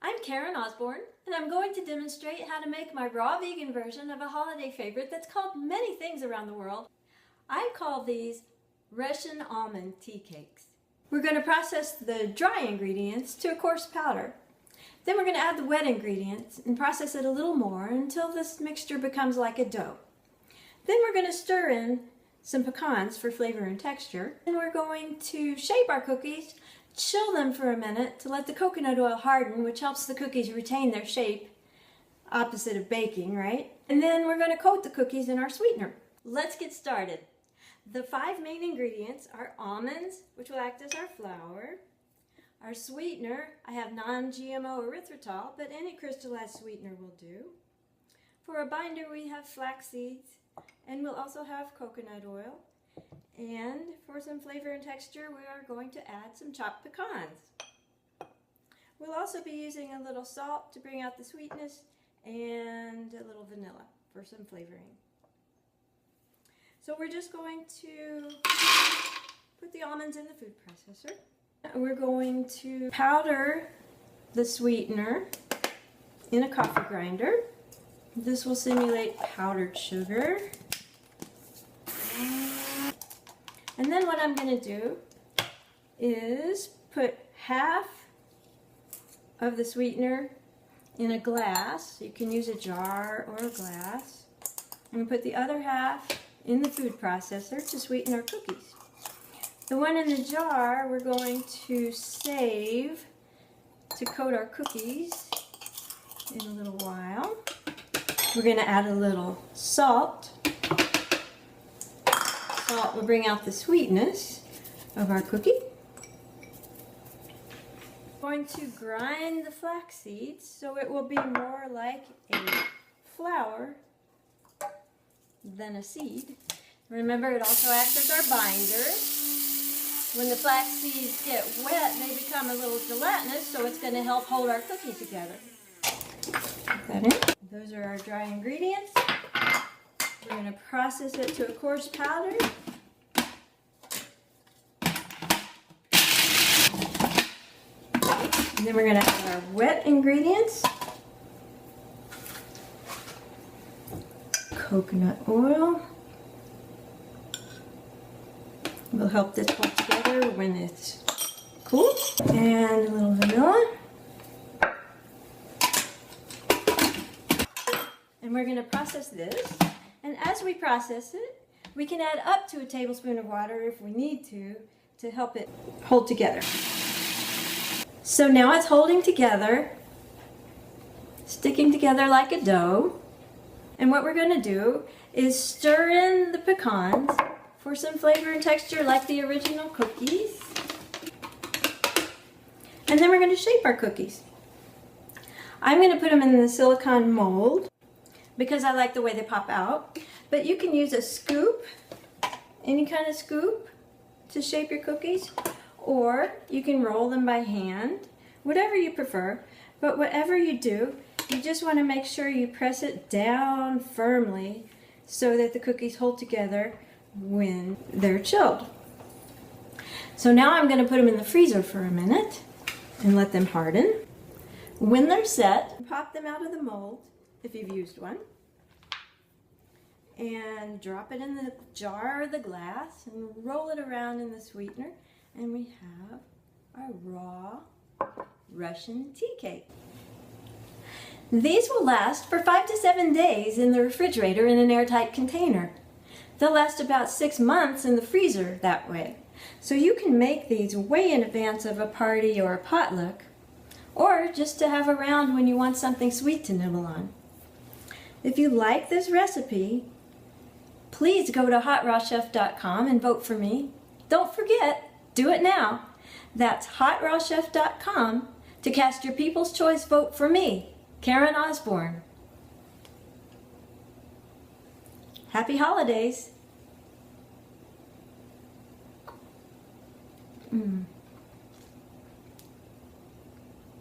I'm Karen Osborne, and I'm going to demonstrate how to make my raw vegan version of a holiday favorite that's called many things around the world. I call these Russian almond tea cakes. We're going to process the dry ingredients to a coarse powder. Then we're going to add the wet ingredients and process it a little more until this mixture becomes like a dough. Then we're going to stir in some pecans for flavor and texture. And we're going to shape our cookies, chill them for a minute to let the coconut oil harden, which helps the cookies retain their shape, opposite of baking, right? And then we're going to coat the cookies in our sweetener. Let's get started. The 5 main ingredients are almonds, which will act as our flour. Our sweetener, I have non-GMO erythritol, but any crystallized sweetener will do. For a binder, we have flax seeds, and we'll also have coconut oil. And for some flavor and texture, we are going to add some chopped pecans. We'll also be using a little salt to bring out the sweetness and a little vanilla for some flavoring. So we're just going to put the almonds in the food processor. We're going to powder the sweetener in a coffee grinder. This will simulate powdered sugar. And then what I'm going to do is put half of the sweetener in a glass. You can use a jar or a glass. And put the other half in the food processor to sweeten our cookies. The one in the jar we're going to save to coat our cookies in a little while. We're going to add a little salt. Salt will bring out the sweetness of our cookie. I'm going to grind the flax seeds so it will be more like a flour than a seed. Remember, it also acts as our binder. When the flax seeds get wet, they become a little gelatinous, so it's going to help hold our cookie together. Put that in. Those are our dry ingredients. We're going to process it to a coarse powder. And then we're going to add our wet ingredients. Coconut oil. Will help this hold together when it's cool. And a little vanilla. And we're going to process this. And as we process it, we can add up to a tablespoon of water if we need to help it hold together. So now it's holding together, sticking together like a dough. And what we're going to do is stir in the pecans for some flavor and texture like the original cookies. And then we're going to shape our cookies. I'm going to put them in the silicone mold because I like the way they pop out. But you can use a scoop, any kind of scoop, to shape your cookies. Or you can roll them by hand, whatever you prefer. But whatever you do, you just want to make sure you press it down firmly so that the cookies hold together when they're chilled. So now I'm going to put them in the freezer for a minute and let them harden. When they're set, pop them out of the mold if you've used one. And drop it in the jar or the glass and roll it around in the sweetener. And we have our raw Russian tea cake. These will last for 5 to 7 days in the refrigerator in an airtight container. They'll last about 6 months in the freezer that way. So you can make these way in advance of a party or a potluck, or just to have around when you want something sweet to nibble on. If you like this recipe, please go to hotrawchef.com and vote for me. Don't forget, do it now. That's hotrawchef.com to cast your People's Choice vote for me, Karen Osborne. Happy holidays.